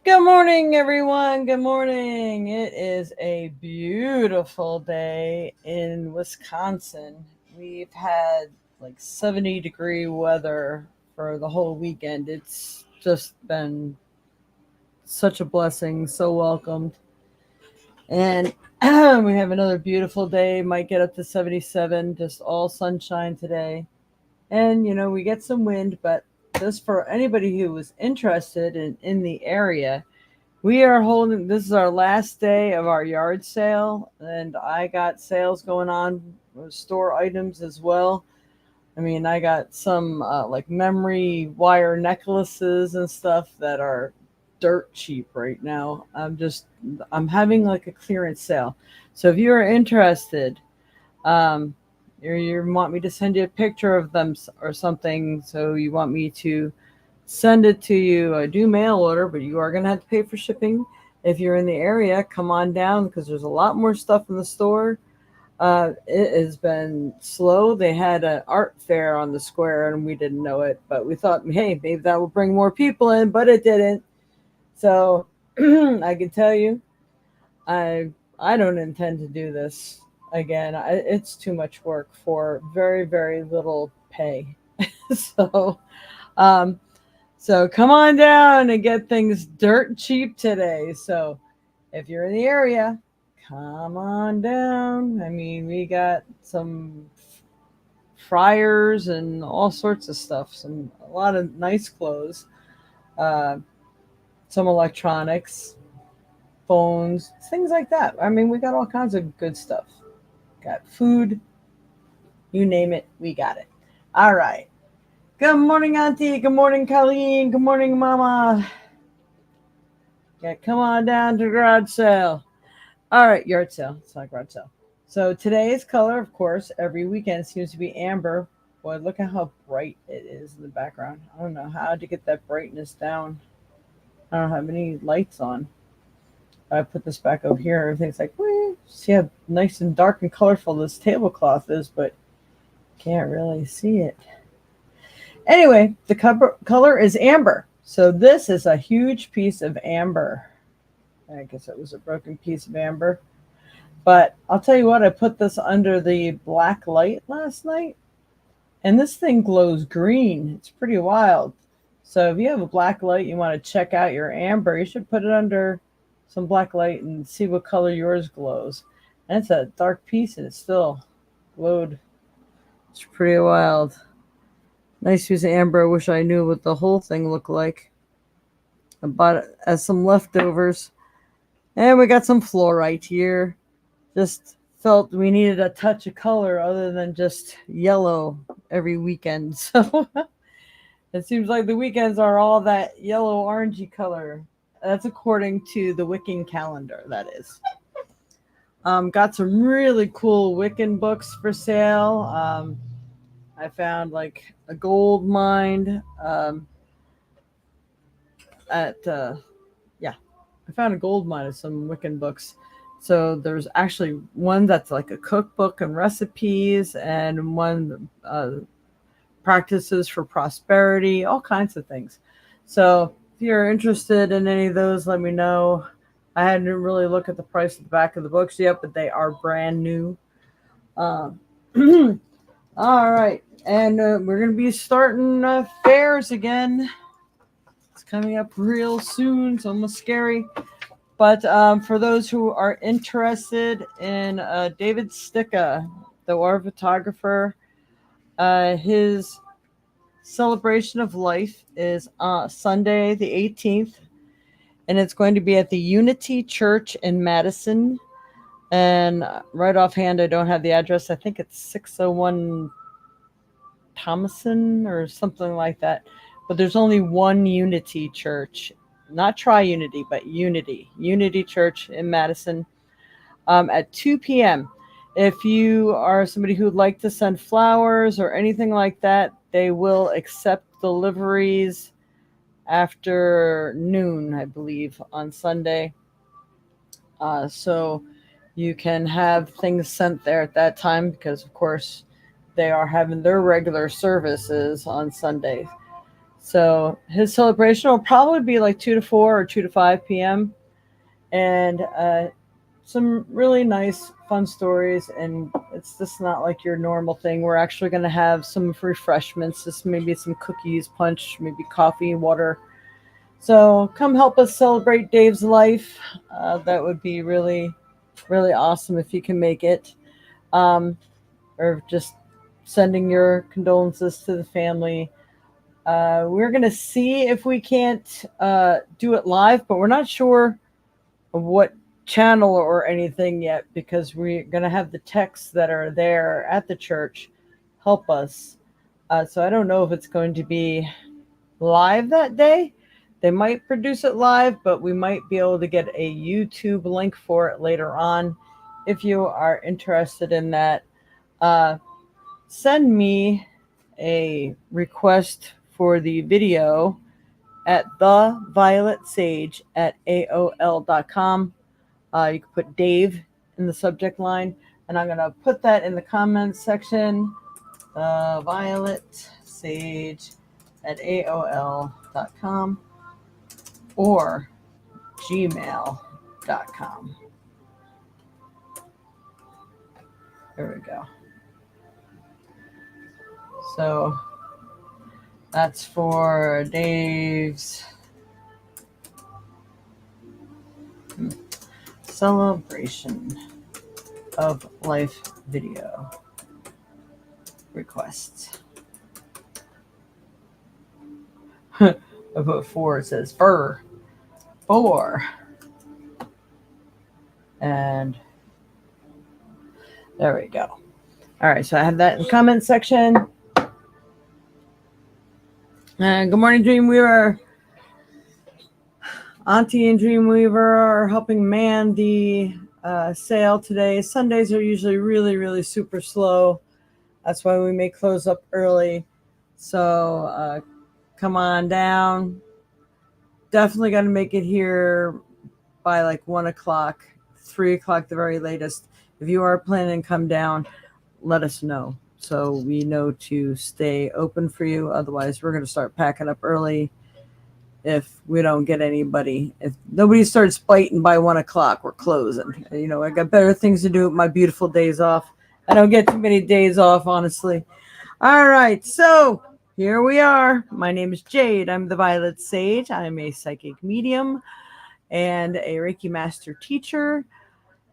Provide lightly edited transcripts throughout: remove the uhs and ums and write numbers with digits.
Good morning, everyone. Good morning. It is a beautiful day in Wisconsin. We've had like 70-degree weather for the whole weekend. It's just been such a blessing, so welcomed. And we have another beautiful day. Might get up to 77, just all sunshine today. And, we get some wind, but just for anybody who was interested in the area, we are holding, this is our last day of our yard sale, and I got sales going on with store items as well. I mean, I got some like memory wire necklaces and stuff that are dirt cheap right now. I'm having like a clearance sale. So if you're interested, um, you want me to send you a picture of them or something, so you want me to send it to you. I do mail order, but you are going to have to pay for shipping. If you're in the area, come on down because there's a lot more stuff in the store. It has been slow. They had an art fair on the square and we didn't know it, but we thought, hey, maybe that will bring more people in, but it didn't. So I can tell you, I don't intend to do this again. It's too much work for very, very little pay. so um, so come on down and get things dirt cheap today. So if you're in the area, come on down. I mean, we got some fryers and all sorts of stuff. A lot of nice clothes, uh, some electronics, phones, things like that. I mean, we got all kinds of good stuff. Got food, you name it, we got it. All right. Good morning, Auntie. Good morning, Colleen. Good morning, Mama. Yeah, come on down to garage sale. All right, yard sale. It's not garage sale. So today's color, of course, every weekend seems to be amber. Boy, look at how bright it is in the background. I don't know how to get that brightness down. I don't have any lights on. I put this back over here. Everything's like, whee. See how nice and dark and colorful this tablecloth is, but can't really see it. Anyway, the color is amber. So this is a huge piece of amber. I guess it was a broken piece of amber. But I'll tell you what, I put this under the black light last night, and this thing glows green. It's pretty wild. So if you have a black light, you want to check out your amber, you should put it under some black light and see what color yours glows. And it's a dark piece, and it still glowed. It's pretty wild. Nice piece of amber. I wish I knew what the whole thing looked like. I bought it as some leftovers. And we got some fluorite here. Just felt we needed a touch of color other than just yellow every weekend. So it seems like the weekends are all that yellow orangey color. That's according to the Wiccan calendar, that is. Got some really cool Wiccan books for sale. I found like a gold mine at yeah, I found a gold mine of some Wiccan books. So there's actually one that's like a cookbook and recipes, and one practices for prosperity, all kinds of things. So if you're interested in any of those, let me know. I hadn't really looked at the price of the back of the books yet, but they are brand new. Um, all right, and we're gonna be starting fairs again. It's coming up real soon. It's almost scary. But for those who are interested in David Sticka, the war photographer, his celebration of life is Sunday the 18th, and it's going to be at the Unity Church in Madison. And right offhand, I don't have the address. I think it's 601 Thomason or something like that. But there's only one Unity Church, not Tri-Unity, but Unity Church in Madison, at 2 p.m. If you are somebody who would like to send flowers or anything like that, they will accept deliveries after noon, I believe, on Sunday. So you can have things sent there at that time because, of course, they are having their regular services on Sunday. So his celebration will probably be like 2 to 4 or 2 to 5 p.m. And some really nice, fun stories. And it's just not like your normal thing. We're actually going to have some refreshments, just maybe some cookies, punch, maybe coffee, water. So come help us celebrate Dave's life. That would be really, really awesome if you can make it. Um, or just sending your condolences to the family. We're going to see if we can't do it live, but we're not sure what channel or anything yet because we're going to have the texts that are there at the church help us. So I don't know if it's going to be live that day. They might produce it live, but we might be able to get a YouTube link for it later on. If you are interested in that, send me a request for the video at thevioletsage@aol.com. You can put Dave in the subject line, and I'm going to put that in the comments section. Violetsage@aol.com or gmail.com. There we go. So that's for Dave's celebration of life video requests. I put 4, it says fur. 4. And there we go. All right, so I have that in the comment section. And good morning, Dreamweaver. Auntie and Dreamweaver are helping man the sale today. Sundays are usually really, really super slow. That's why we may close up early. So come on down. Definitely got to make it here by like 1 o'clock, 3 o'clock, the very latest. If you are planning to come down, let us know so we know to stay open for you. Otherwise, we're going to start packing up early if we don't get anybody. If nobody starts biting by 1 o'clock, we're closing. You know, I got better things to do with my beautiful days off. I don't get too many days off, honestly. All right, so here we are. My name is Jade. I'm the Violet Sage. I'm a psychic medium and a Reiki master teacher,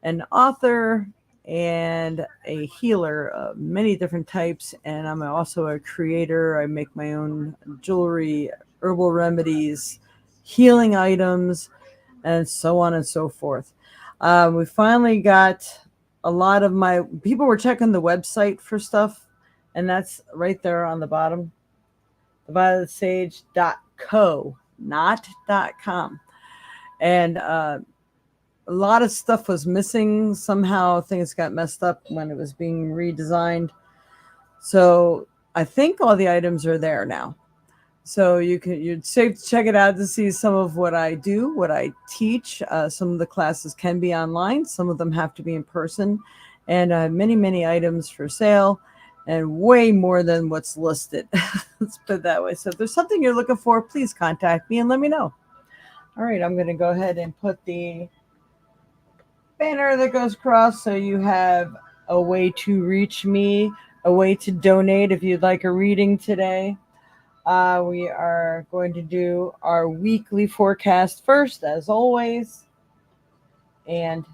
an author, and a healer of many different types. And I'm also a creator. I make my own jewelry, herbal remedies, healing items, and so on and so forth. We finally got a lot of my people were checking the website for stuff, and that's right there on the bottom, thevioletsage.co, not .com. And a lot of stuff was missing. Somehow things got messed up when it was being redesigned. So I think all the items are there now. So you'd safe to check it out to see some of what I do, what I teach. Some of the classes can be online. Some of them have to be in person. And many, many items for sale and way more than what's listed. Let's put it that way. So if there's something you're looking for, please contact me and let me know. All right, I'm going to go ahead and put the banner that goes across so you have a way to reach me, a way to donate if you'd like a reading today. We are going to do our weekly forecast first, as always, and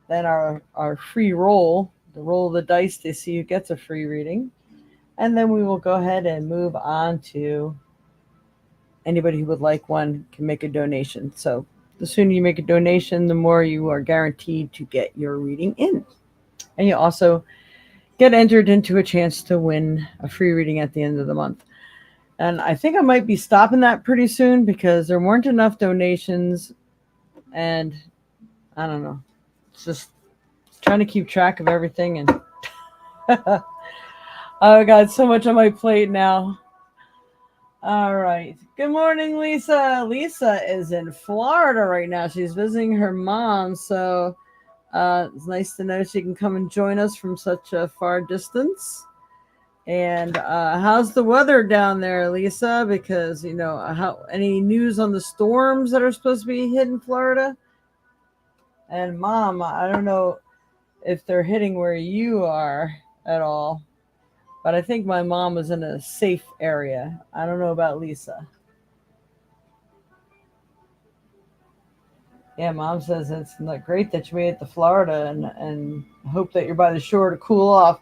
then our free roll, the roll of the dice to see who gets a free reading. And then we will go ahead and move on to anybody who would like one can make a donation. So the sooner you make a donation, the more you are guaranteed to get your reading in. And you also get entered into a chance to win a free reading at the end of the month. And I think I might be stopping that pretty soon because there weren't enough donations. And I don't know. It's just trying to keep track of everything. And I got so much on my plate now. All right. Good morning, Lisa. Lisa is in Florida right now. She's visiting her mom. So it's nice to know she can come and join us from such a far distance. And how's the weather down there, Lisa? Because how any news on the storms that are supposed to be hitting Florida? And Mom, I don't know if they're hitting where you are at all, but I think my mom was in a safe area. I don't know about Lisa. Yeah, Mom says it's not great that you made it to Florida, and hope that you're by the shore to cool off.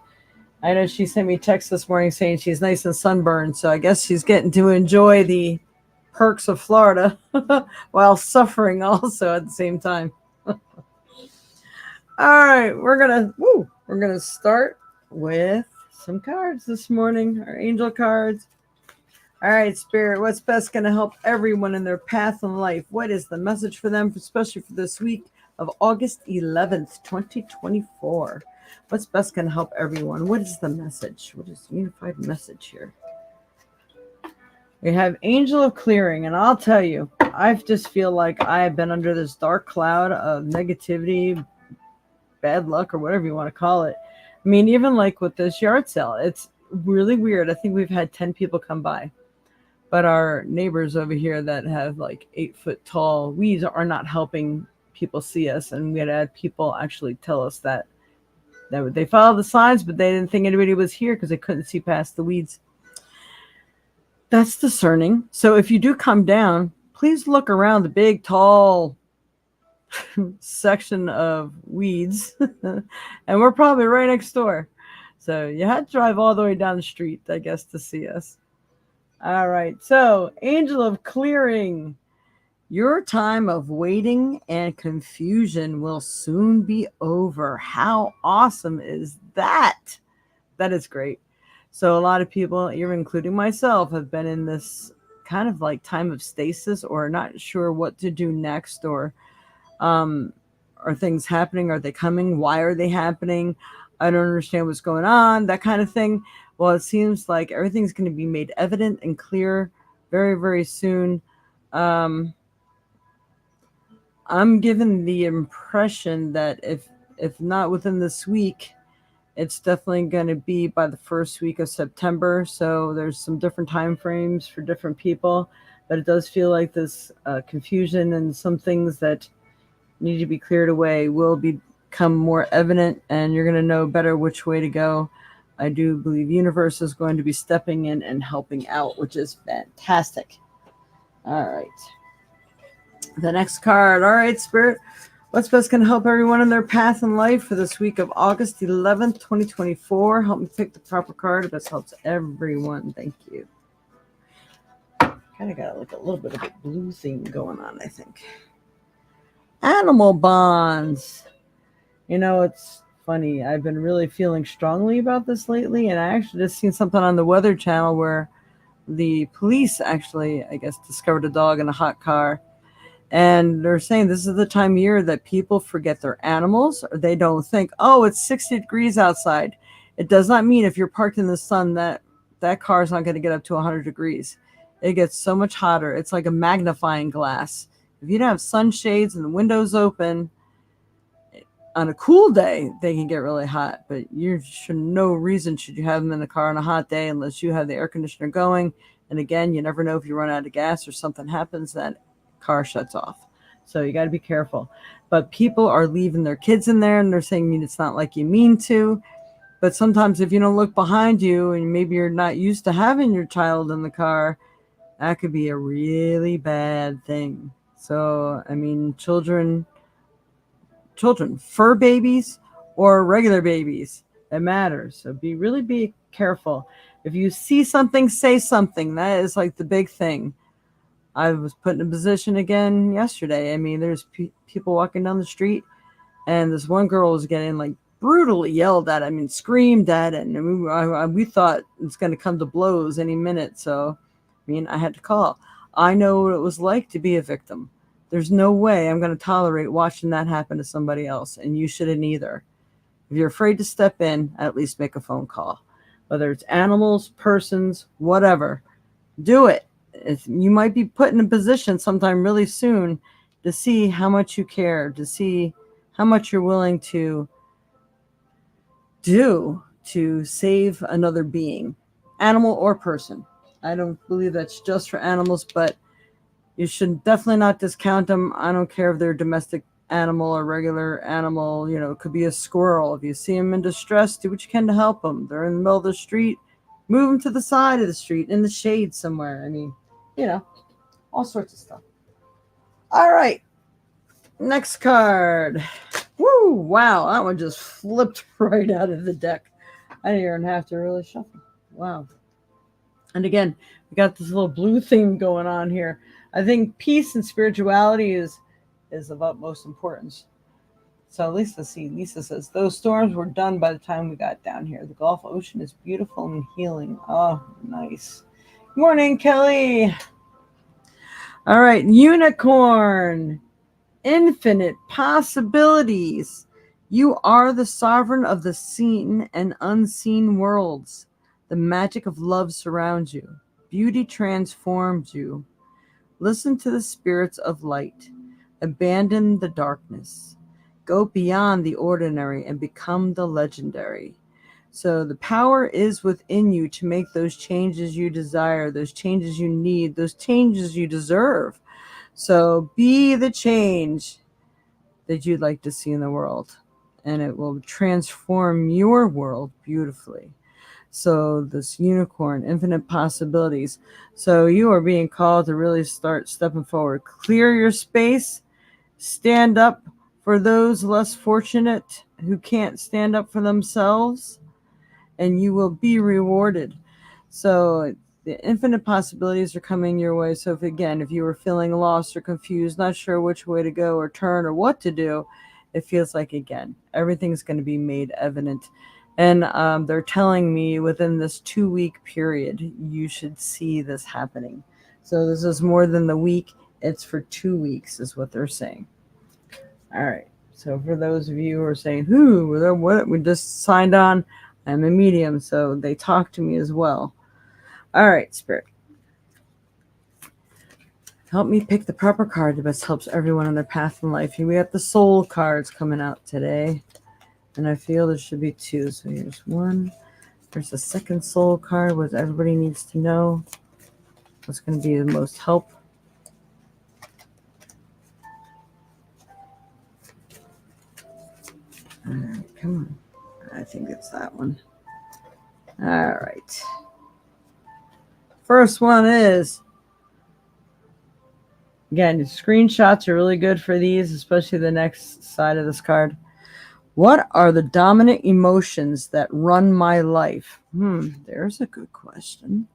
I know she sent me a text this morning saying she's nice and sunburned, so I guess she's getting to enjoy the perks of Florida while suffering also at the same time. All right, we're gonna start with some cards this morning, our angel cards. All right, Spirit, what's best going to help everyone in their path in life? What is the message for them, especially for this week of August 11th, 2024? What's best going to help everyone? What is the message? What is the unified message here? We have Angel of Clearing, and I'll tell you, I just feel like I have been under this dark cloud of negativity, bad luck, or whatever you want to call it. I mean, even like with this yard sale, it's really weird. I think we've had 10 people come by. But our neighbors over here that have like 8-foot tall weeds are not helping people see us. And we had people actually tell us that they followed the signs, but they didn't think anybody was here because they couldn't see past the weeds. That's discerning. So if you do come down, please look around the big, tall section of weeds. And we're probably right next door. So you had to drive all the way down the street, I guess, to see us. All right, so Angel of Clearing, your time of waiting and confusion will soon be over. How awesome is that? That is great. So a lot of people, even including myself, have been in this kind of like time of stasis or not sure what to do next, or are things happening? Are they coming? Why are they happening? I don't understand what's going on, that kind of thing. Well, it seems like everything's going to be made evident and clear very, very soon. I'm given the impression that if not within this week, it's definitely going to be by the first week of September. So there's some different time frames for different people, but it does feel like this confusion and some things that need to be cleared away will become more evident, and you're going to know better which way to go. I do believe universe is going to be stepping in and helping out, which is fantastic. All right. The next card. All right, Spirit. What's best going to help everyone in their path in life for this week of August 11th, 2024? Help me pick the proper card. This helps everyone. Thank you. Kind of got like a little bit of a blue theme going on, I think. Animal bonds. It's funny. I've been really feeling strongly about this lately, and I actually just seen something on the Weather Channel where the police actually, I guess, discovered a dog in a hot car, and they're saying this is the time of year that people forget their animals, or they don't think, oh, it's 60 degrees outside. It does not mean if you're parked in the sun that car is not going to get up to 100 degrees. It gets so much hotter. It's like a magnifying glass. If you don't have sunshades and the windows open, on a cool day, they can get really hot, but no reason should you have them in the car on a hot day unless you have the air conditioner going. And again, you never know if you run out of gas or something happens, that car shuts off. So you got to be careful. But people are leaving their kids in there, and they're saying it's not like you mean to. But sometimes if you don't look behind you, and maybe you're not used to having your child in the car, that could be a really bad thing. So, I mean, children, fur babies or regular babies, it matters. So be careful. If you see something, say something. That is like the big thing. I was put in a position again yesterday. I mean, there's people walking down the street, and this one girl was getting like brutally yelled at. I mean, screamed at, and we thought it's going to come to blows any minute. So, I mean, I had to call. I know what it was like to be a victim. There's no way I'm going to tolerate watching that happen to somebody else, and you shouldn't either. If you're afraid to step in, at least make a phone call. Whether it's animals, persons, whatever, do it. You might be put in a position sometime really soon to see how much you care, to see how much you're willing to do to save another being, animal or person. I don't believe that's just for animals, but you should definitely not discount them. I don't care if they're domestic animal or regular animal. It could be a squirrel. If you see them in distress, do what you can to help them. They're in the middle of the street, move them to the side of the street in the shade somewhere. I mean, all sorts of stuff. All right, next card. Woo! Wow, that one just flipped right out of the deck. I didn't even have to really shuffle. Wow. And again, we got this little blue theme going on here. I think peace and spirituality is of utmost importance. So at least Lisa says, those storms were done by the time we got down here. The Gulf Ocean is beautiful and healing. Oh, nice. Good morning, Kelly. All right, unicorn. Infinite possibilities. You are the sovereign of the seen and unseen worlds. The magic of love surrounds you. Beauty transforms you. Listen to the spirits of light. Abandon the darkness. Go beyond the ordinary and become the legendary. So the power is within you to make those changes you desire, those changes you need, those changes you deserve. So be the change that you'd like to see in the world, and it will transform your world beautifully. So this unicorn, infinite possibilities. So you are being called to really start stepping forward. Clear your space. Stand up for those less fortunate who can't stand up for themselves, and you will be rewarded. So the infinite possibilities are coming your way. So if you were feeling lost or confused, not sure which way to go or turn or what to do, it feels like, again, everything's going to be made evident. And they're telling me within this 2-week period, you should see this happening. So this is more than the week. It's for 2 weeks is what they're saying. All right. So for those of you who are saying, what we just signed on, I'm a medium, so they talk to me as well. All right, Spirit. Help me pick the proper card that best helps everyone on their path in life. Here we have the soul cards coming out today. And I feel there should be 2. So here's one. There's the second soul card, what everybody needs to know. What's going to be the most help. All right, come on. I think it's that one. All right. First one is, again, screenshots are really good for these, especially the next side of this card. What are the dominant emotions that run my life? There's a good question.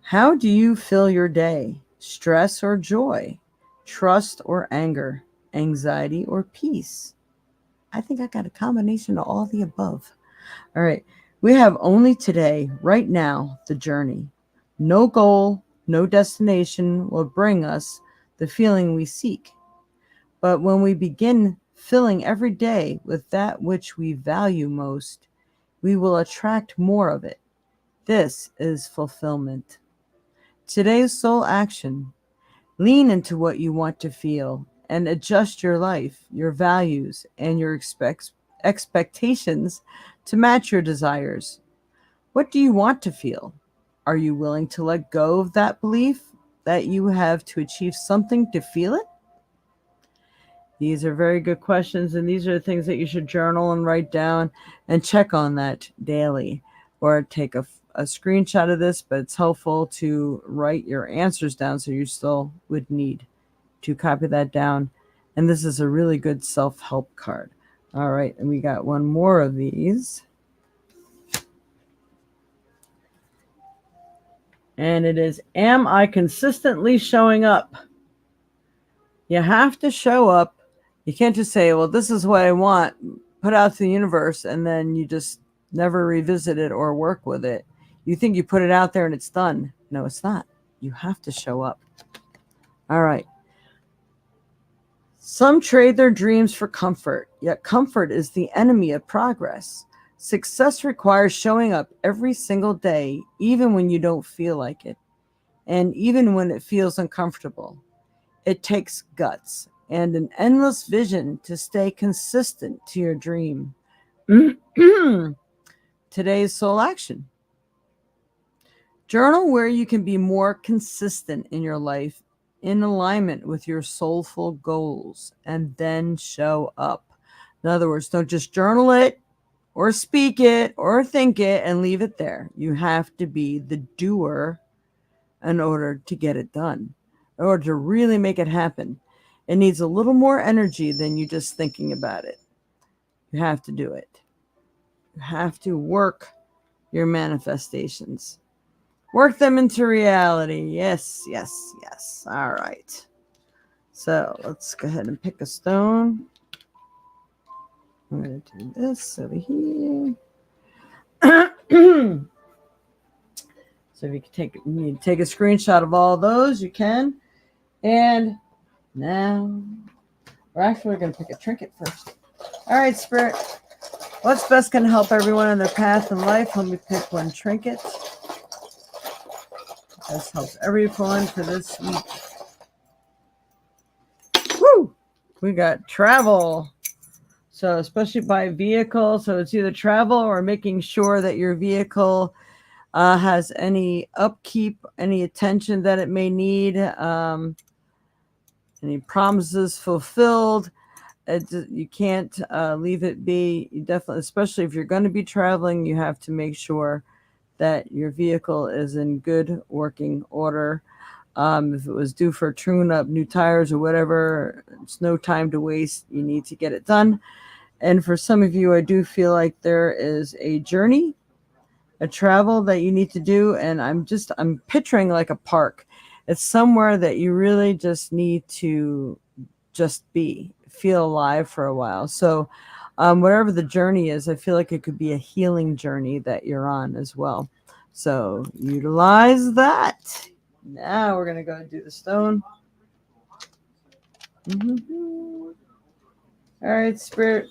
How do you fill your day? Stress or joy? Trust or anger? Anxiety or peace? I think I got a combination of all the above. All right. We have only today, right now, the journey. No goal, no destination will bring us the feeling we seek. But when we begin filling every day with that which we value most, we will attract more of it. This is fulfillment. Today's soul action. Lean into what you want to feel and adjust your life, your values, and your expectations to match your desires. What do you want to feel? Are you willing to let go of that belief that you have to achieve something to feel it? These are very good questions, and these are the things that you should journal and write down and check on that daily, or take a screenshot of this, but it's helpful to write your answers down, so you still would need to copy that down. And this is a really good self-help card. All right, and we got one more of these. And it is, am I consistently showing up? You have to show up. You can't just say, well, this is what I want, put out to the universe, and then you just never revisit it or work with it. You think you put it out there and it's done. No, it's not. You have to show up. All right. Some trade their dreams for comfort, yet comfort is the enemy of progress. Success requires showing up every single day, even when you don't feel like it, and even when it feels uncomfortable. It takes guts, and an endless vision to stay consistent to your dream. Today's soul action. Journal where you can be more consistent in your life in alignment with your soulful goals and then show up. In other words, don't just journal it or speak it or think it and leave it there. You have to be the doer in order to get it done, in order to really make it happen. It needs a little more energy than you just thinking about it. You have to do it. You have to work your manifestations. Work them into reality. Yes, yes, yes. All right. So let's go ahead and pick a stone. I'm going to do this over here. So if you can take a screenshot of all those, you can. And now, we're going to pick a trinket first. All right, Spirit. What's best going to help everyone in their path in life? Let me pick one trinket. This helps everyone for this week. Woo! We got travel. So especially by vehicle. So it's either travel or making sure that your vehicle has any upkeep, any attention that it may need, any promises fulfilled. You can't leave it be. You definitely, especially if you're going to be traveling, you have to make sure that your vehicle is in good working order. If it was due for a tune-up, new tires or whatever, it's no time to waste. You need to get it done. And for some of you, I do feel like there is a journey, a travel that you need to do. And I'm picturing like a park. It's somewhere that you really just need to just feel alive for a while. So whatever the journey is, I feel like it could be a healing journey that you're on as well. So utilize that. Now we're going to go do the stone. All right, Spirit.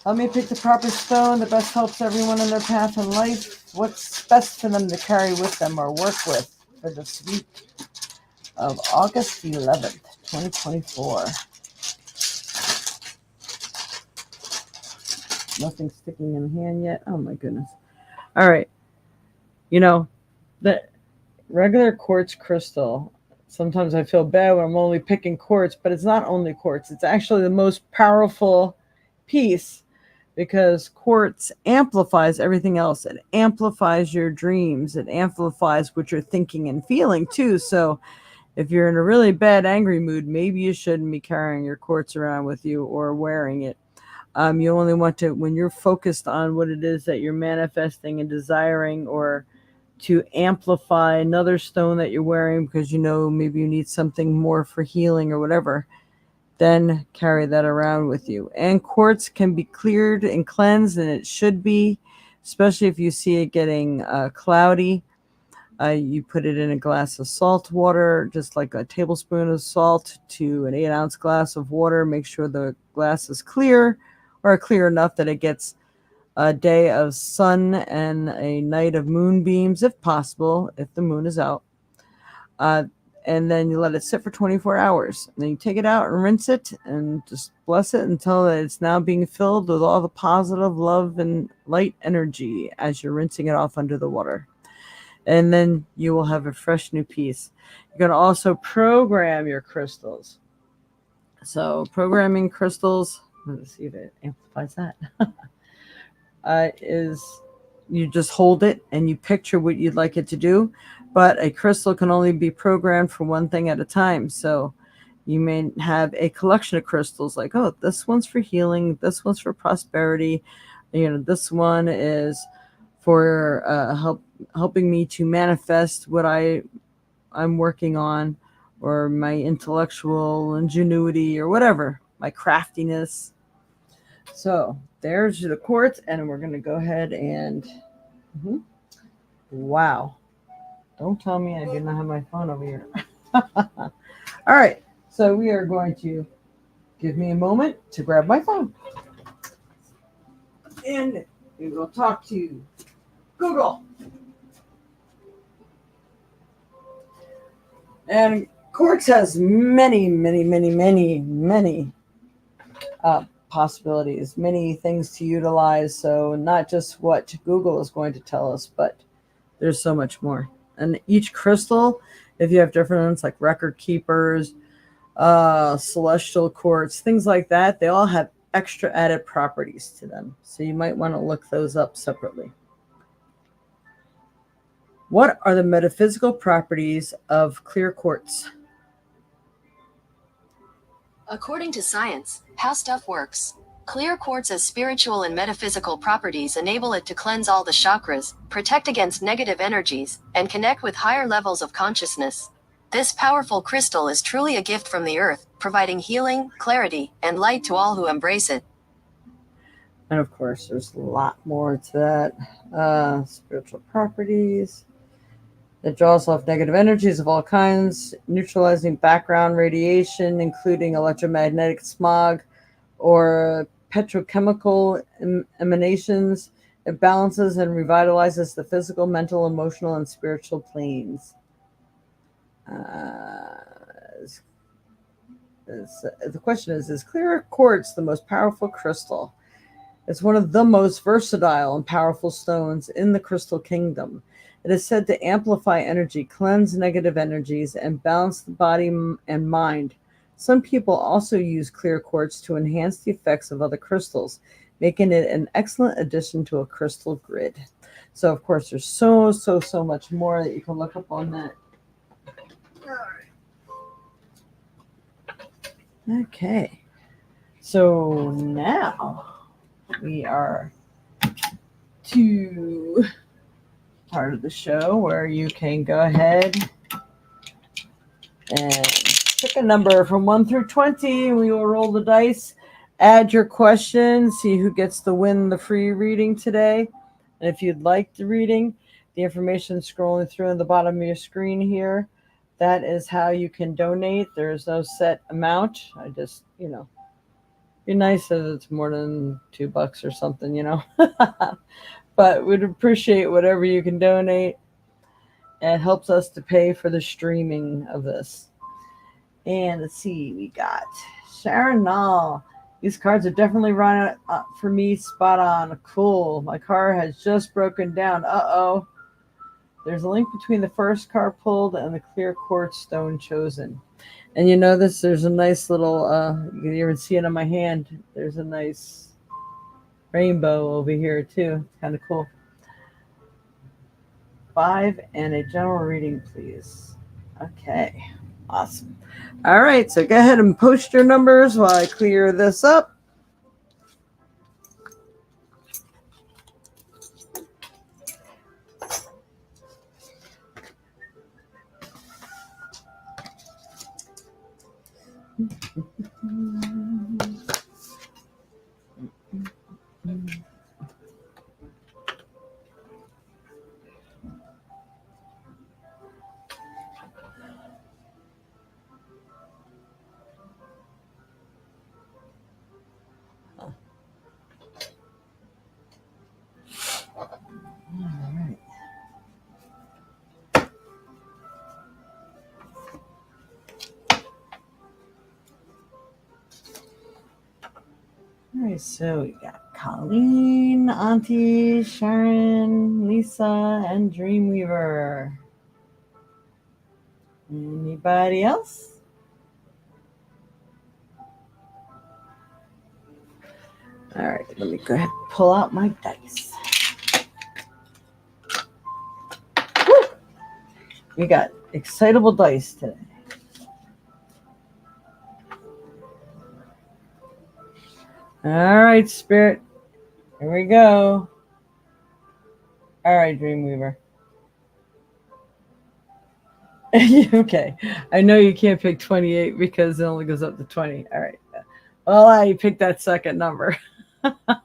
Help me pick the proper stone that best helps everyone in their path in life. What's best for them to carry with them or work with for this week of August 11th, 2024. Nothing sticking in the hand yet. Oh my goodness. All right. The regular quartz crystal, sometimes I feel bad when I'm only picking quartz, but it's not only quartz. It's actually the most powerful piece because quartz amplifies everything else. It amplifies your dreams. It amplifies what you're thinking and feeling too. So if you're in a really bad, angry mood, maybe you shouldn't be carrying your quartz around with you or wearing it. You only want to, when you're focused on what it is that you're manifesting and desiring, or to amplify another stone that you're wearing because maybe you need something more for healing or whatever, then carry that around with you. And quartz can be cleared and cleansed, and it should be, especially if you see it getting cloudy. You put it in a glass of salt water, just like a tablespoon of salt to an 8-ounce glass of water. Make sure the glass is clear, or clear enough that it gets a day of sun and a night of moonbeams, if possible, if the moon is out. And then you let it sit for 24 hours. And then you take it out and rinse it and just bless it until it's now being filled with all the positive love and light energy as you're rinsing it off under the water. And then you will have a fresh new piece. You're going to also program your crystals. So programming crystals, let's see if it amplifies that, is you just hold it and you picture what you'd like it to do. But a crystal can only be programmed for one thing at a time. So you may have a collection of crystals like, oh, this one's for healing, this one's for prosperity, this one is for helping me to manifest what I'm working on, or my intellectual ingenuity, or whatever, my craftiness. So there's the quartz, and we're going to go ahead and, wow. Don't tell me I do not have my phone over here. All right. So we are going to give me a moment to grab my phone. And we will talk to Google. And Quartz has many, many, many, many, many possibilities, many things to utilize. So, not just what Google is going to tell us, but there's so much more. And each crystal, if you have different ones like record keepers, celestial quartz, things like that, they all have extra added properties to them. So, you might want to look those up separately. What are the metaphysical properties of clear quartz? According to science, how stuff works. Clear quartz's spiritual and metaphysical properties enable it to cleanse all the chakras, protect against negative energies, and connect with higher levels of consciousness. This powerful crystal is truly a gift from the earth, providing healing, clarity, and light to all who embrace it. And of course, there's a lot more to that. Spiritual properties. It draws off negative energies of all kinds, neutralizing background radiation, including electromagnetic smog or petrochemical emanations. It balances and revitalizes the physical, mental, emotional, and spiritual planes. Uh, the question is clear quartz the most powerful crystal? It's one of the most versatile and powerful stones in the crystal kingdom. It is said to amplify energy, cleanse negative energies, and balance the body and mind. Some people also use clear quartz to enhance the effects of other crystals, making it an excellent addition to a crystal grid. So, of course, there's so much more that you can look up on that. Okay. So now we are to part of the show where you can go ahead and pick a number from 1 through 20, and we will roll the dice, add your question, see who gets to win the free reading today. And if you'd like the reading, the information scrolling through on the bottom of your screen here, that is how you can donate. There's no set amount. I just, be nice if it's more than $2 or something. But we'd appreciate whatever you can donate. It helps us to pay for the streaming of this. And let's see, we got Sharon Nall. These cards are definitely running for me spot on. Cool. My car has just broken down. Uh-oh. There's a link between the first card pulled and the clear quartz stone chosen. And you notice there's a nice little, you can even see it on my hand. There's a nice rainbow over here too. It's kind of cool. 5 and a general reading, please. Okay, awesome. All right, so go ahead and post your numbers while I clear this up. All right, so we got Colleen, Auntie, Sharon, Lisa, and Dreamweaver. Anybody else? All right, let me go ahead and pull out my dice. Woo! We got excitable dice today. All right, Spirit. Here we go. All right, Dreamweaver. Okay. I know you can't pick 28 because it only goes up to 20. All right. Well, I picked that second number. All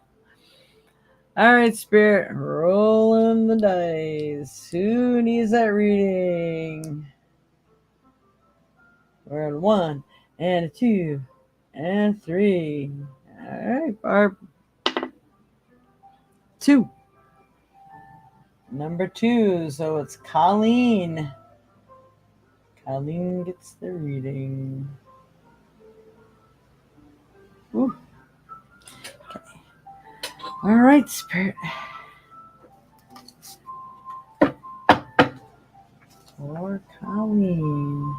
right, Spirit. Rolling the dice. Who needs that reading? We're on 1 and a 2 and 3. All right, Barb. 2. Number 2. So it's Colleen. Colleen gets the reading. Ooh. Okay. All right, Spirit. For Colleen.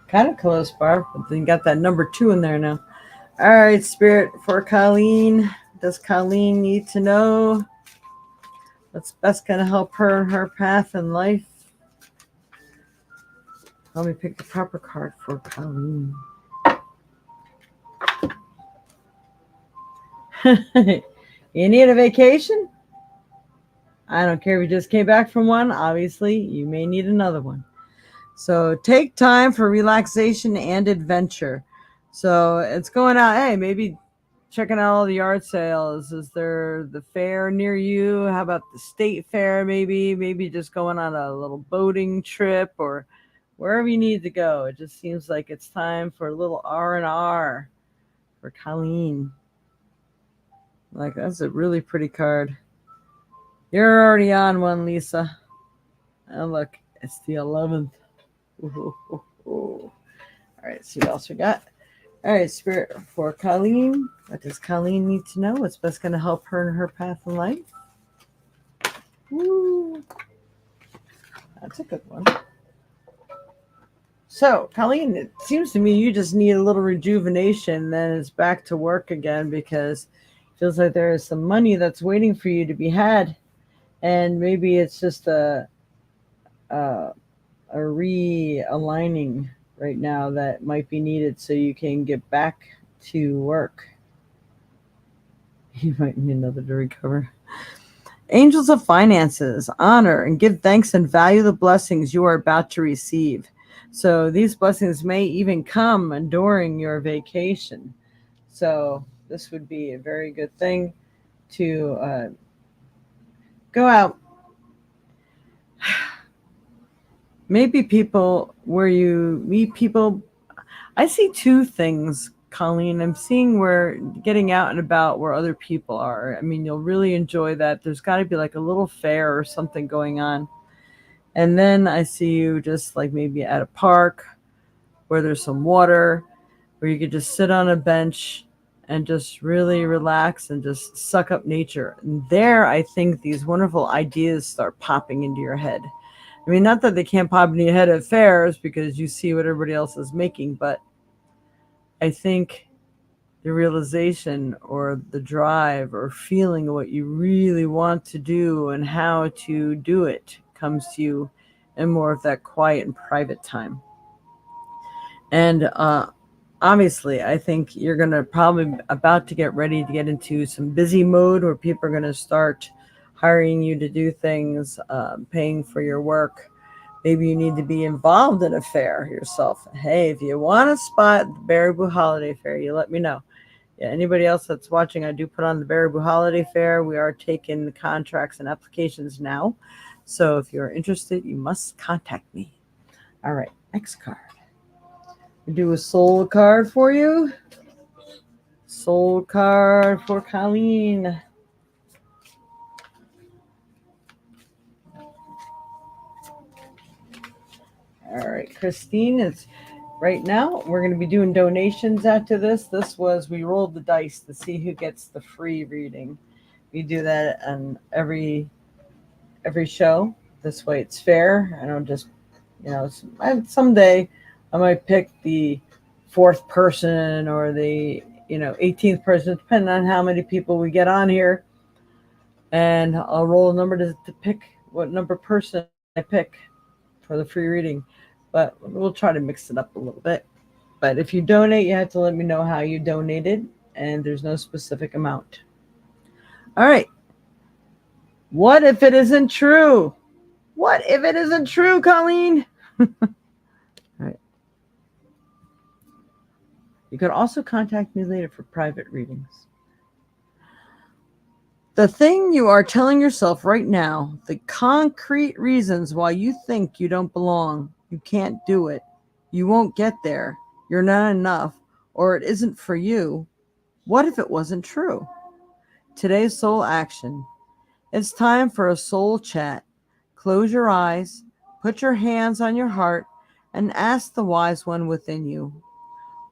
Kind of close, Barb, but then you got that number 2 in there now. All right, Spirit, for Colleen. Does Colleen need to know what's best going to help her in her path in life? Let me pick the proper card for Colleen. You need a vacation? I don't care if you just came back from one. Obviously, you may need another one. So take time for relaxation and adventure. So it's going out. Hey, maybe checking out all the yard sales. Is there the fair near you? How about the state fair? Maybe just going on a little boating trip or wherever you need to go. It just seems like it's time for a little R&R for Colleen. Like, that's a really pretty card. You're already on one, Lisa. And look, it's the 11th. All right, see what else we got. All right, Spirit, for Colleen. What does Colleen need to know? What's best going to help her in her path in life? Woo. That's a good one. So, Colleen, it seems to me you just need a little rejuvenation, then it's back to work again, because it feels like there is some money that's waiting for you to be had. And maybe it's just a realigning right now that might be needed so you can get back to work. You might need another to recover. Angels of finances, honor and give thanks and value the blessings you are about to receive. So these blessings may even come during your vacation. So this would be a very good thing to go out. Maybe people where you meet people. I see 2 things, Colleen. I'm seeing where getting out and about where other people are. I mean, you'll really enjoy that. There's got to be like a little fair or something going on. And then I see you just like maybe at a park where there's some water, where you could just sit on a bench and just really relax and just suck up nature. And there, I think these wonderful ideas start popping into your head. I mean, not that they can't pop into your head at fairs because you see what everybody else is making, but I think the realization or the drive or feeling what you really want to do and how to do it comes to you in more of that quiet and private time. And obviously, I think you're going to probably about to get ready to get into some busy mode where people are going to start hiring you to do things, paying for your work. Maybe you need to be involved in a fair yourself. Hey, if you want a spot at the Baraboo Holiday Fair, you let me know. Yeah, anybody else that's watching, I do put on the Baraboo Holiday Fair. We are taking contracts and applications now. So if you're interested, you must contact me. All right, next card. We do a soul card for you. Soul card for Colleen. All right, Christine, it's right now we're going to be doing donations after this. This was, we rolled the dice to see who gets the free reading. We do that on every show. This way it's fair. I don't just, someday I might pick the 4th person or the 18th person, depending on how many people we get on here. And I'll roll a number to pick what number person I pick for the free reading. But we'll try to mix it up a little bit. But if you donate, you have to let me know how you donated, and there's no specific amount. All right. What if it isn't true? What if it isn't true, Colleen? All right. You could also contact me later for private readings. The thing you are telling yourself right now, the concrete reasons why you think you don't belong, you can't do it, you won't get there, you're not enough, or it isn't for you, what if it wasn't true? Today's soul action. It's time for a soul chat. close your eyes, put your hands on your heart, and ask the wise one within you,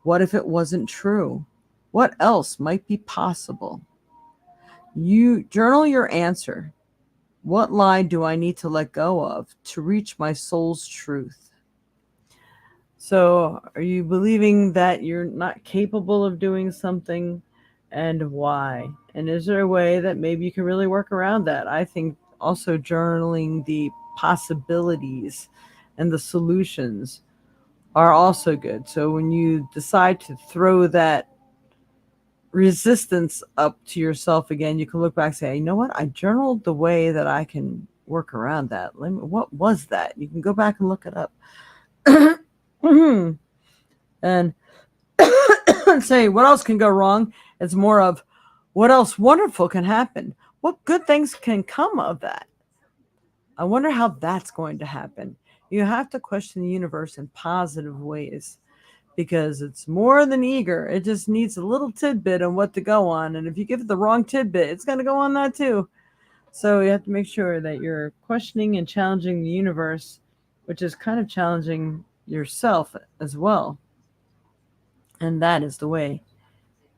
what if it wasn't true? What else might be possible? You journal your answer. What lie do I need to let go of to reach my soul's truth? So, are you believing that you're not capable of doing something, and why? And is there a way that maybe you can really work around that? I think also journaling the possibilities and the solutions are also good. So, when you decide to throw that resistance up to yourself again, you can look back and say, you know what? I journaled the way that I can work around that. What was that? You can go back and look it up. And say, what else can go wrong? It's more of what else wonderful can happen? What good things can come of that? I wonder how that's going to happen. You have to question the universe in positive ways because it's more than eager. It just needs a little tidbit on what to go on. And if you give it the wrong tidbit, it's going to go on that too. So you have to make sure that you're questioning and challenging the universe, which is kind of challenging yourself as well. And that is the way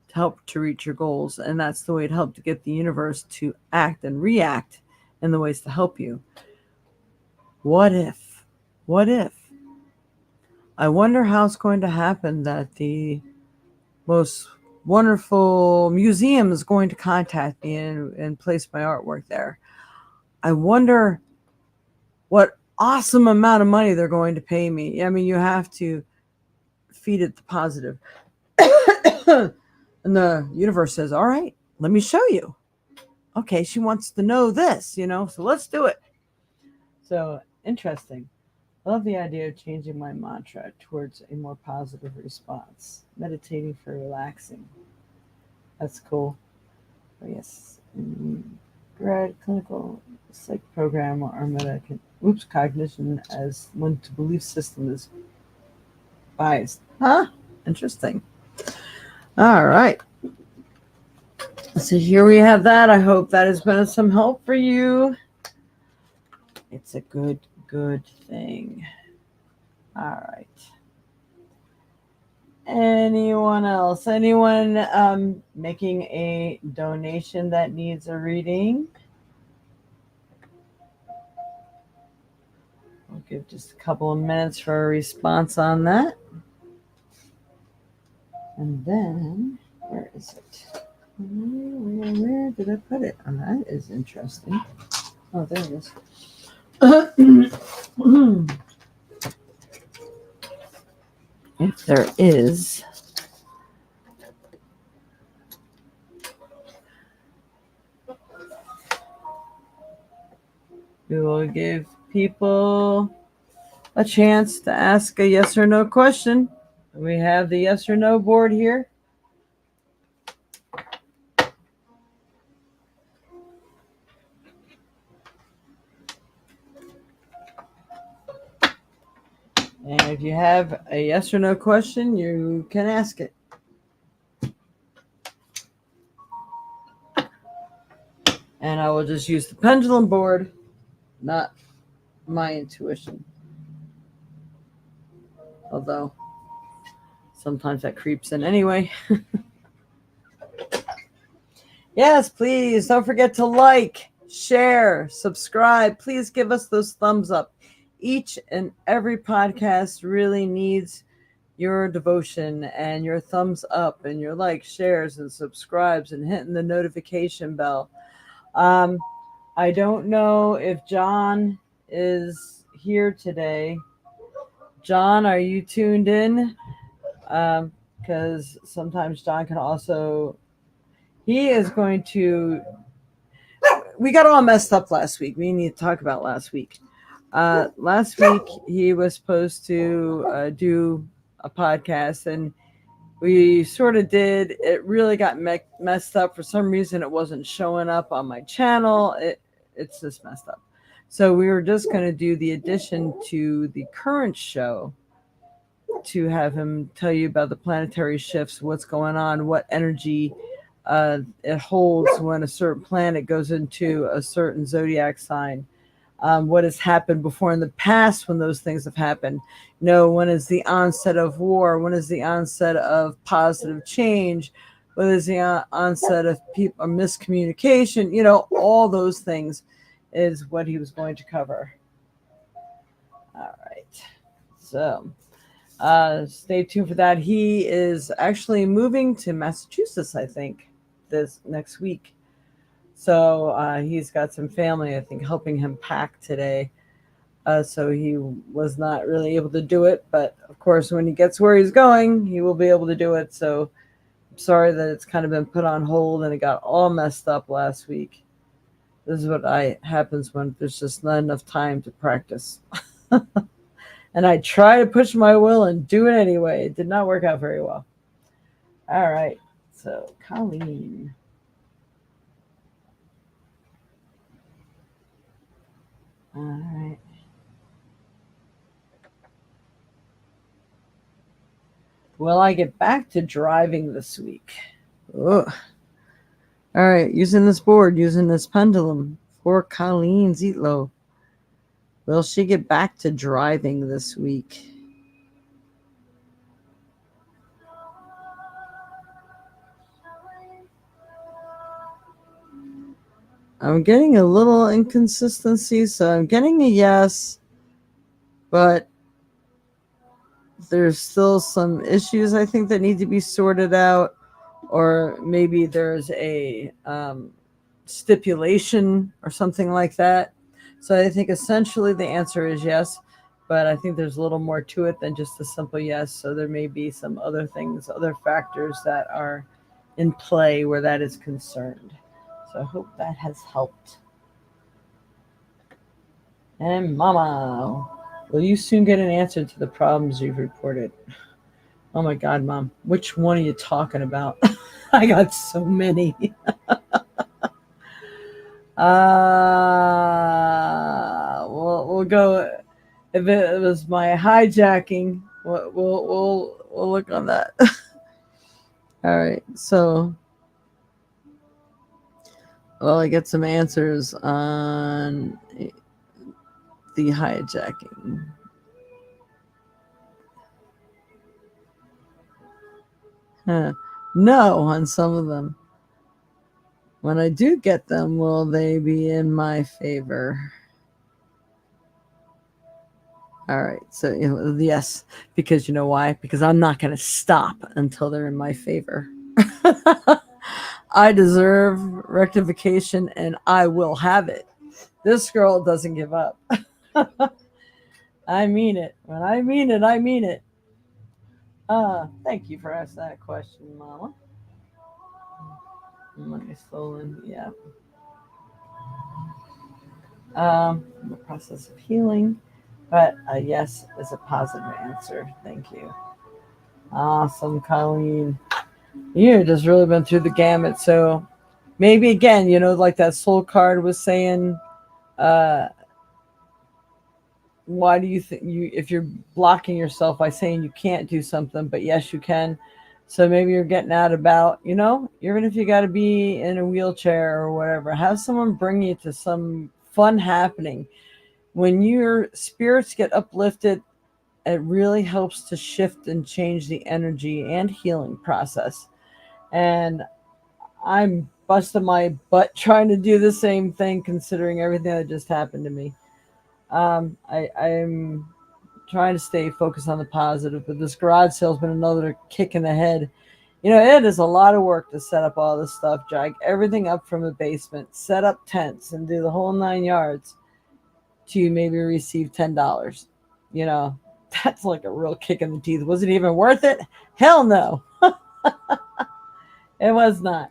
to help to reach your goals. And that's the way to help to get the universe to act and react in the ways to help you. What if? What if? I wonder how it's going to happen that the most wonderful museum is going to contact me and place my artwork there. I wonder what awesome amount of money they're going to pay me. I mean, you have to feed it the positive. And the universe says, all right, let me show you. Okay, she wants to know this, so let's do it. So interesting. I love the idea of changing my mantra towards a more positive response. Meditating for relaxing. That's cool. Oh, yes. Grad clinical psych program or cognition as one to belief system is biased. Huh? Interesting. All right. So here we have that. I hope that has been of some help for you. It's a good thing. All right. Anyone else? Anyone making a donation that needs a reading? We'll give just a couple of minutes for a response on that. And then, where is it? Where did I put it? Oh, that is interesting. Oh, there it is. If there is, we will give people a chance to ask a yes or no question. We have the yes or no board here. And if you have a yes or no question, you can ask it. And I will just use the pendulum board, not my intuition. Although sometimes that creeps in anyway. Yes, please don't forget to like, share, subscribe. Please give us those thumbs up. Each and every podcast really needs your devotion and your thumbs up and your likes, shares, and subscribes and hitting the notification bell. I don't know if John is here today. John, are you tuned in? Because sometimes John can also... He is going to... We got all messed up last week. We need to talk about last week. Last week, he was supposed to do a podcast, and we sort of did. It really got messed up. For some reason, it wasn't showing up on my channel. It's just messed up. So we were just going to do the addition to the current show to have him tell you about the planetary shifts, what's going on, what energy it holds when a certain planet goes into a certain zodiac sign. what has happened before in the past when those things have happened. When is the onset of war? When is the onset of positive change? When is the onset of people miscommunication? All those things is what he was going to cover. All right. So stay tuned for that. He is actually moving to Massachusetts, I think, this next week. So he's got some family, I think, helping him pack today. So he was not really able to do it. But of course, when he gets where he's going, he will be able to do it. So I'm sorry that it's kind of been put on hold and it got all messed up last week. This is what happens when there's just not enough time to practice. And I try to push my will and do it anyway. It did not work out very well. All right. So, Colleen. All right. Will I get back to driving this week? Ugh. All right. Using this board, using this pendulum for Colleen Zietlow. Will she get back to driving this week? I'm getting a little inconsistency, so I'm getting a yes, but there's still some issues I think that need to be sorted out, or maybe there's a stipulation or something like that. So I think essentially the answer is yes, but I think there's a little more to it than just a simple yes. So there may be some other things, other factors that are in play where that is concerned. So I hope that has helped. And Mama, will you soon get an answer to the problems you've reported? Oh my God, Mom, which one are you talking about? I got so many. We'll go. If it was my hijacking, we'll look on that. All right, so I get some answers on the hijacking. No, on some of them. When I do get them, will they be in my favor? All right. So, yes, because you know why? Because I'm not going to stop until they're in my favor. I deserve rectification and I will have it. This girl doesn't give up. I mean it. When I mean it, I mean it. Thank you for asking that question, Mama. Money stolen, yeah. The process of healing, but a yes is a positive answer. Thank you. Awesome, Colleen. You've just really been through the gamut. So maybe again, like that soul card was saying, uh, why do you think if you're blocking yourself by saying you can't do something, but yes, you can. So maybe you're getting out about, even if you got to be in a wheelchair or whatever, have someone bring you to some fun happening. When your spirits get uplifted, it really helps to shift and change the energy and healing process. And I'm busting my butt trying to do the same thing, considering everything that just happened to me. I'm trying to stay focused on the positive, but this garage sale's been another kick in the head. It is a lot of work to set up all this stuff, drag everything up from the basement, set up tents, and do the whole 9 yards to maybe receive $10. That's like a real kick in the teeth. Was it even worth it? Hell no. It was not.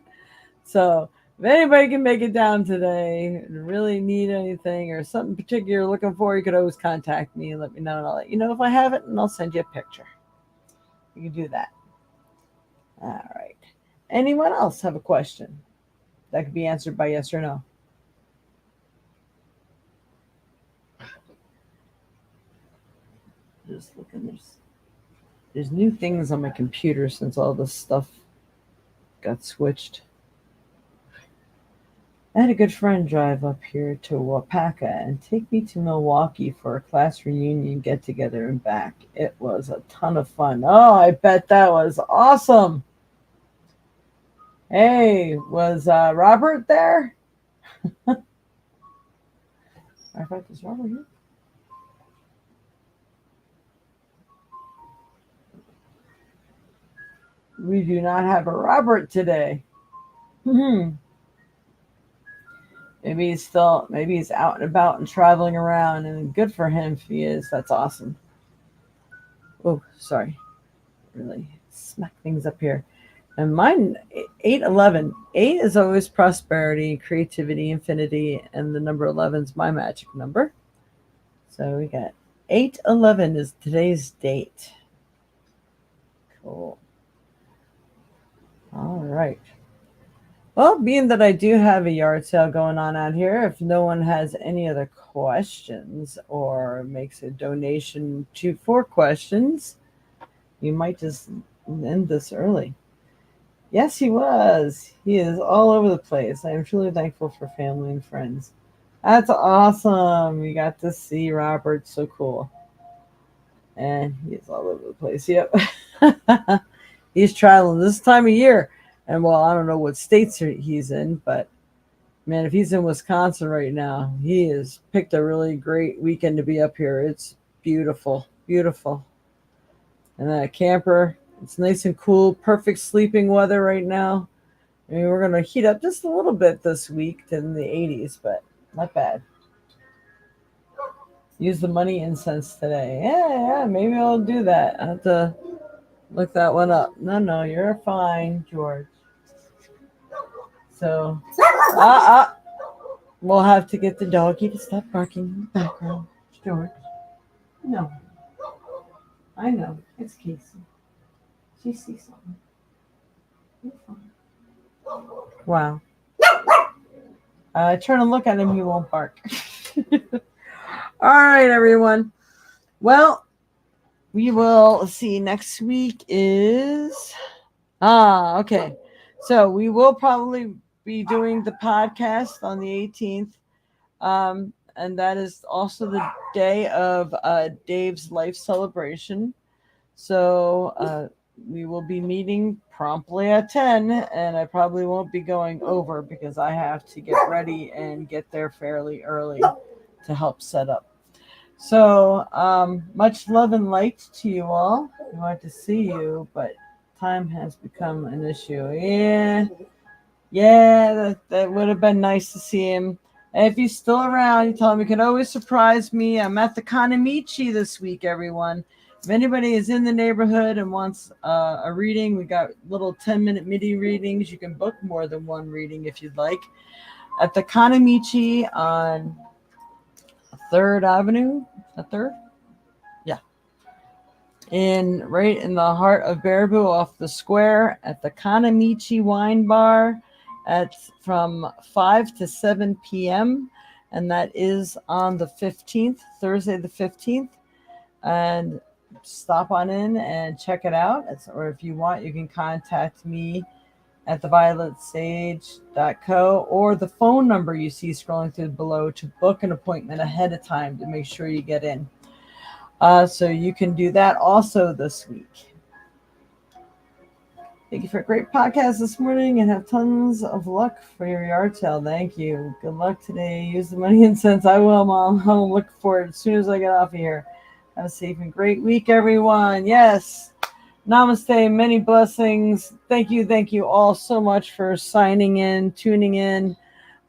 So if anybody can make it down today and really need anything or something particular you're looking for, you could always contact me and let me know, and I'll let you know if I have it, and I'll send you a picture. You can do that. All right. Anyone else have a question that could be answered by yes or no? Just looking. There's new things on my computer since all this stuff got switched. I had a good friend drive up here to Wapaka and take me to Milwaukee for a class reunion get together and back. It was a ton of fun. Oh, I bet that was awesome. Hey, was Robert there? I thought, is Robert here? We do not have a Robert today. Hmm. Maybe he's out and about and traveling around, and good for him if he is. That's awesome. Oh, sorry. Really smack things up here. And mine, 811. 8 is always prosperity, creativity, infinity, and the number 11 is my magic number. So we got 811 is today's date. Cool. All right. Well, being that I do have a yard sale going on out here, if no one has any other questions or makes a donation to 4 questions, you might just end this early. Yes, he was. He is all over the place. I am truly thankful for family and friends. That's awesome. You got to see Robert. So cool. And he's all over the place. Yep. He's traveling this time of year. And well, I don't know what states he's in, but man, if he's in Wisconsin right now, he has picked a really great weekend to be up here. It's beautiful, beautiful. And that camper, it's nice and cool, perfect sleeping weather right now. I mean, we're going to heat up just a little bit this week to in the 80s, but not bad. Use the money incense today. Yeah, maybe I'll do that. I have to look that one up. No, you're fine, George. So, we'll have to get the doggy to stop barking in the background. George. No. I know. It's Casey. She sees something. You're fine. Wow. Turn and look at him, he won't bark. All right, everyone. Well, we will see. Next week is okay. So we will probably be doing the podcast on the 18th. And that is also the day of Dave's life celebration. So we will be meeting promptly at 10, and I probably won't be going over because I have to get ready and get there fairly early to help set up. So much love and light to you all. We want to see you, but time has become an issue. Yeah, that would have been nice to see him. And if he's still around, you tell him you can always surprise me. I'm at the Kanamichi this week, everyone. If anybody is in the neighborhood and wants a reading, we got little 10-minute midi readings. You can book more than one reading if you'd like. At the Kanamichi on 3rd Avenue. A 3rd? Yeah. Right in the heart of Baraboo off the square at the Kanamichi Wine Bar from 5 to 7 p.m. And that is on the 15th, Thursday the 15th. And stop on in and check it out. Or if you want, you can contact me at thevioletsage.co or the phone number you see scrolling through below to book an appointment ahead of time to make sure you get in. So you can do that also this week. Thank you for a great podcast this morning and have tons of luck for your yard sale. Thank you. Good luck today. Use the money and cents. I will, Mom. I'll look for it as soon as I get off of here. Have a safe and great week, everyone. Yes. Namaste. Many blessings. Thank you all so much for signing in, tuning in,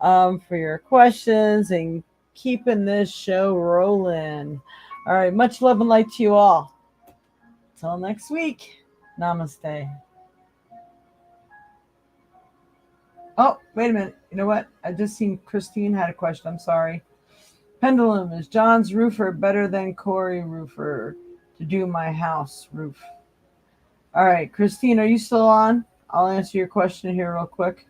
for your questions and keeping this show rolling. All right. Much love and light to you all. Till next week. Namaste. Oh, wait a minute. You know what? I just seen Christine had a question. I'm sorry. Pendulum, is John's roofer better than Corey roofer to do my house roof? All right, Christine, are you still on? I'll answer your question here real quick.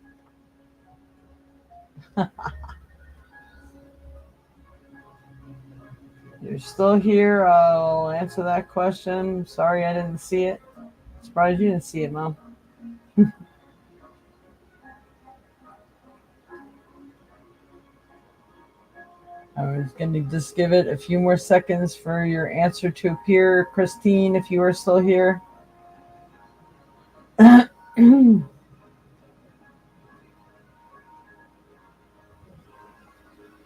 You're still here. I'll answer that question. Sorry I didn't see it. Surprised you didn't see it, Mom. I was going to just give it a few more seconds for your answer to appear. Christine, if you are still here.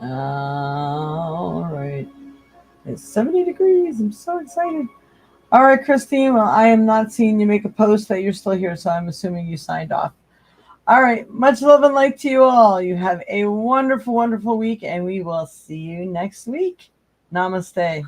All right. It's 70 degrees. I'm so excited. All right, Christine. Well, I am not seeing you make a post that you're still here, so I'm assuming you signed off. All right. Much love and light to you all. You have a wonderful, wonderful week, and we will see you next week. Namaste.